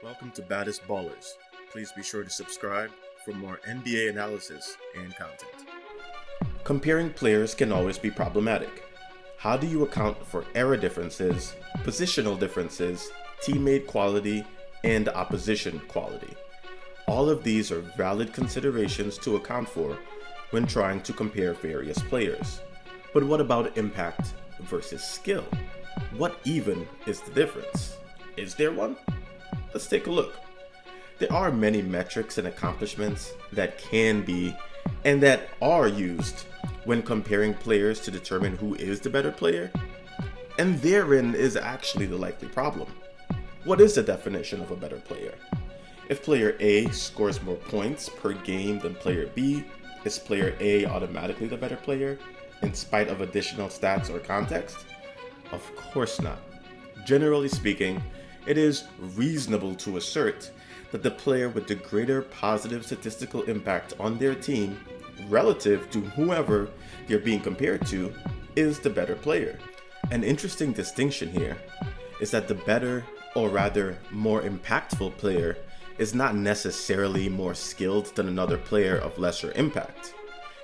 Welcome to Baddest Ballers. Please be sure to subscribe for more NBA analysis and content. Comparing players can always be problematic. How do you account for era differences, positional differences, teammate quality, and opposition quality? All of these are valid considerations to account for when trying to compare various players. But what about impact versus skill? What even is the difference? Is there one? Let's take a look. There are many metrics and accomplishments that can be and that are used when comparing players to determine who is the better player. And therein is actually the likely problem. What is the definition of a better player? If player A scores more points per game than player B, is player A automatically the better player in spite of additional stats or context? Of course not. Generally speaking, it is reasonable to assert that the player with the greater positive statistical impact on their team relative to whoever they're being compared to is the better player. An interesting distinction here is that the better, or rather more impactful player is not necessarily more skilled than another player of lesser impact.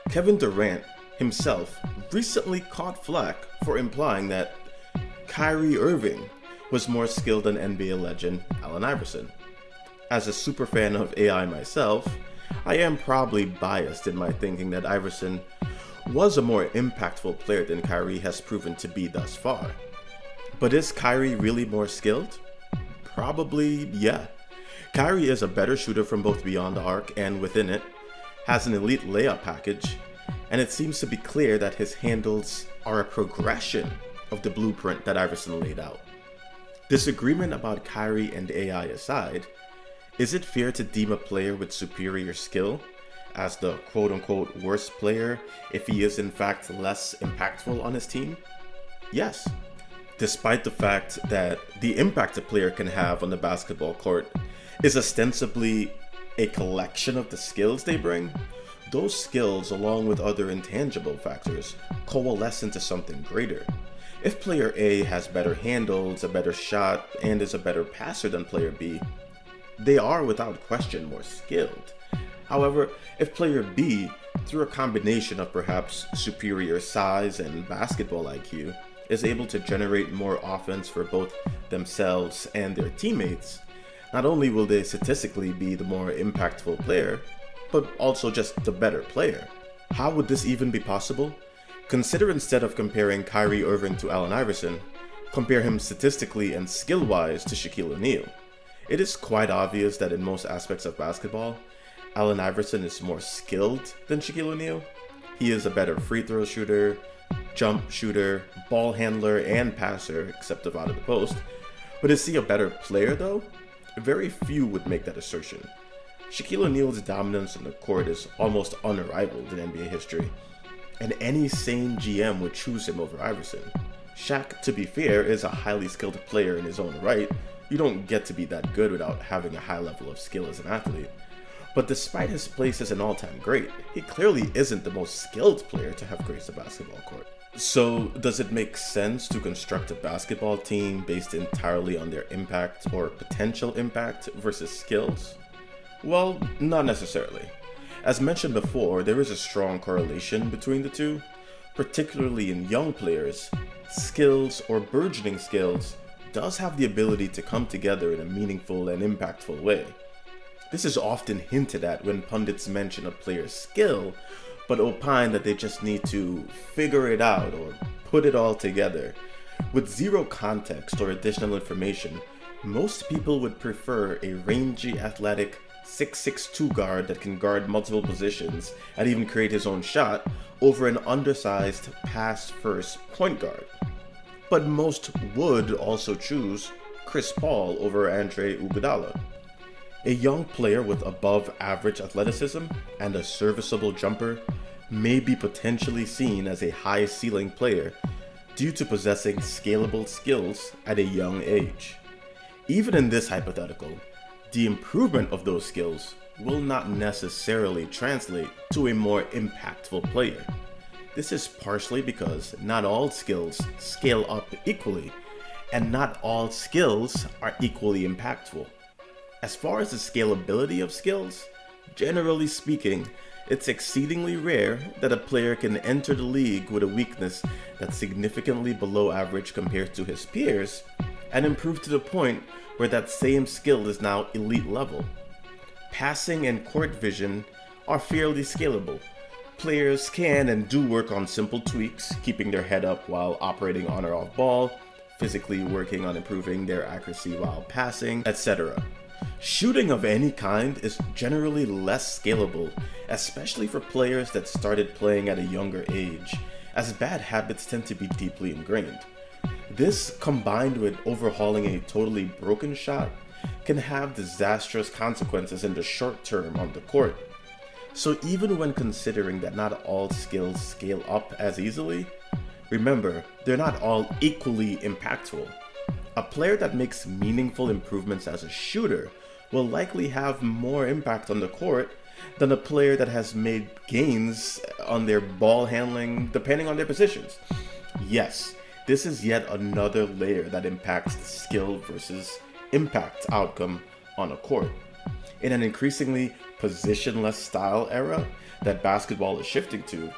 Kevin Durant himself recently caught flack for implying that Kyrie Irving was more skilled than NBA legend Allen Iverson. As a super fan of AI myself, I am probably biased in my thinking that Iverson was a more impactful player than Kyrie has proven to be thus far. But is Kyrie really more skilled? Probably, yeah. Kyrie is a better shooter from both beyond the arc and within it, has an elite layup package, and it seems to be clear that his handles are a progression of the blueprint that Iverson laid out. Disagreement about Kyrie and AI aside, is it fair to deem a player with superior skill as the quote-unquote worst player if he is in fact less impactful on his team? Yes. Despite the fact that the impact a player can have on the basketball court is ostensibly a collection of the skills they bring, those skills along with other intangible factors coalesce into something greater. If player A has better handles, a better shot, and is a better passer than player B, they are without question more skilled. However, if player B, through a combination of perhaps superior size and basketball IQ, is able to generate more offense for both themselves and their teammates, not only will they statistically be the more impactful player, but also just the better player. How would this even be possible? Consider instead of comparing Kyrie Irving to Allen Iverson, compare him statistically and skill-wise to Shaquille O'Neal. It is quite obvious that in most aspects of basketball, Allen Iverson is more skilled than Shaquille O'Neal. He is a better free throw shooter, jump shooter, ball handler, and passer, except of out of the post. But is he a better player though? Very few would make that assertion. Shaquille O'Neal's dominance on the court is almost unrivaled in NBA history, and any sane GM would choose him over Iverson. Shaq, to be fair, is a highly skilled player in his own right. You don't get to be that good without having a high level of skill as an athlete. But despite his place as an all-time great, he clearly isn't the most skilled player to have graced the basketball court. So, does it make sense to construct a basketball team based entirely on their impact or potential impact versus skills? Well, not necessarily. As mentioned before, there is a strong correlation between the two. Particularly in young players, skills or burgeoning skills does have the ability to come together in a meaningful and impactful way. This is often hinted at when pundits mention a player's skill, but opine that they just need to figure it out or put it all together. With zero context or additional information, most people would prefer a rangy, athletic 6'2" guard that can guard multiple positions and even create his own shot over an undersized pass-first point guard. But most would also choose Chris Paul over Andre Iguodala. A young player with above average athleticism and a serviceable jumper may be potentially seen as a high ceiling player due to possessing scalable skills at a young age. Even in this hypothetical, the improvement of those skills will not necessarily translate to a more impactful player. This is partially because not all skills scale up equally, and not all skills are equally impactful. As far as the scalability of skills, generally speaking, it's exceedingly rare that a player can enter the league with a weakness that's significantly below average compared to his peers and improve to the point where that same skill is now elite level. Passing and court vision are fairly scalable. Players can and do work on simple tweaks, keeping their head up while operating on or off ball, physically working on improving their accuracy while passing, etc. Shooting of any kind is generally less scalable, especially for players that started playing at a younger age, as bad habits tend to be deeply ingrained. This, combined with overhauling a totally broken shot, can have disastrous consequences in the short term on the court. So even when considering that not all skills scale up as easily, remember, they're not all equally impactful. A player that makes meaningful improvements as a shooter will likely have more impact on the court than a player that has made gains on their ball handling depending on their positions. Yes, this is yet another layer that impacts the skill versus impact outcome on a court. In an increasingly positionless style era that basketball is shifting to,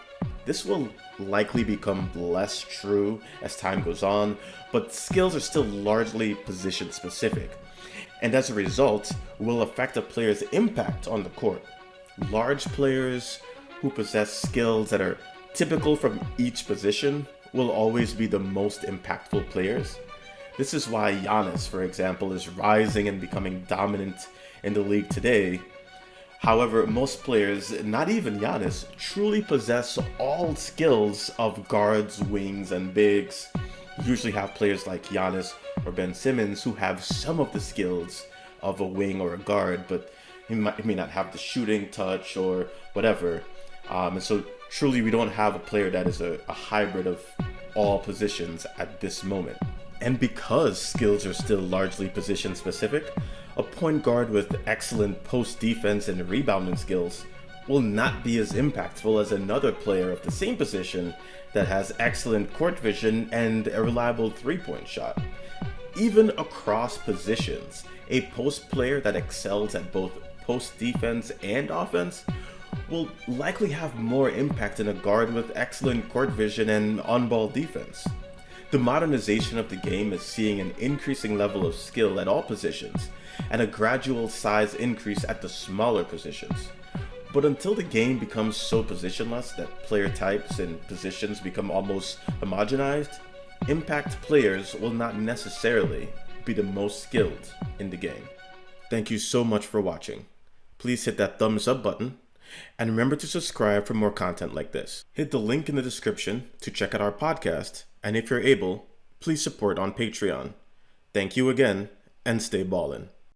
this will likely become less true as time goes on, but skills are still largely position specific, and as a result, will affect a player's impact on the court. Large players who possess skills that are typical from each position will always be the most impactful players. This is why Giannis, for example, is rising and becoming dominant in the league today. However, most players, not even Giannis, truly possess all skills of guards, wings, and bigs. You usually have players like Giannis or Ben Simmons who have some of the skills of a wing or a guard, but he may not have the shooting touch or whatever. And so truly we don't have a player that is a hybrid of all positions at this moment. And because skills are still largely position specific, a point guard with excellent post defense and rebounding skills will not be as impactful as another player of the same position that has excellent court vision and a reliable three-point shot. Even across positions, a post player that excels at both post defense and offense will likely have more impact than a guard with excellent court vision and on-ball defense. The modernization of the game is seeing an increasing level of skill at all positions, and a gradual size increase at the smaller positions. But until the game becomes so positionless that player types and positions become almost homogenized, impact players will not necessarily be the most skilled in the game. Thank you so much for watching. Please hit that thumbs up button, and remember to subscribe for more content like this. Hit the link in the description to check out our podcast, and if you're able, please support on Patreon. Thank you again, and stay ballin'.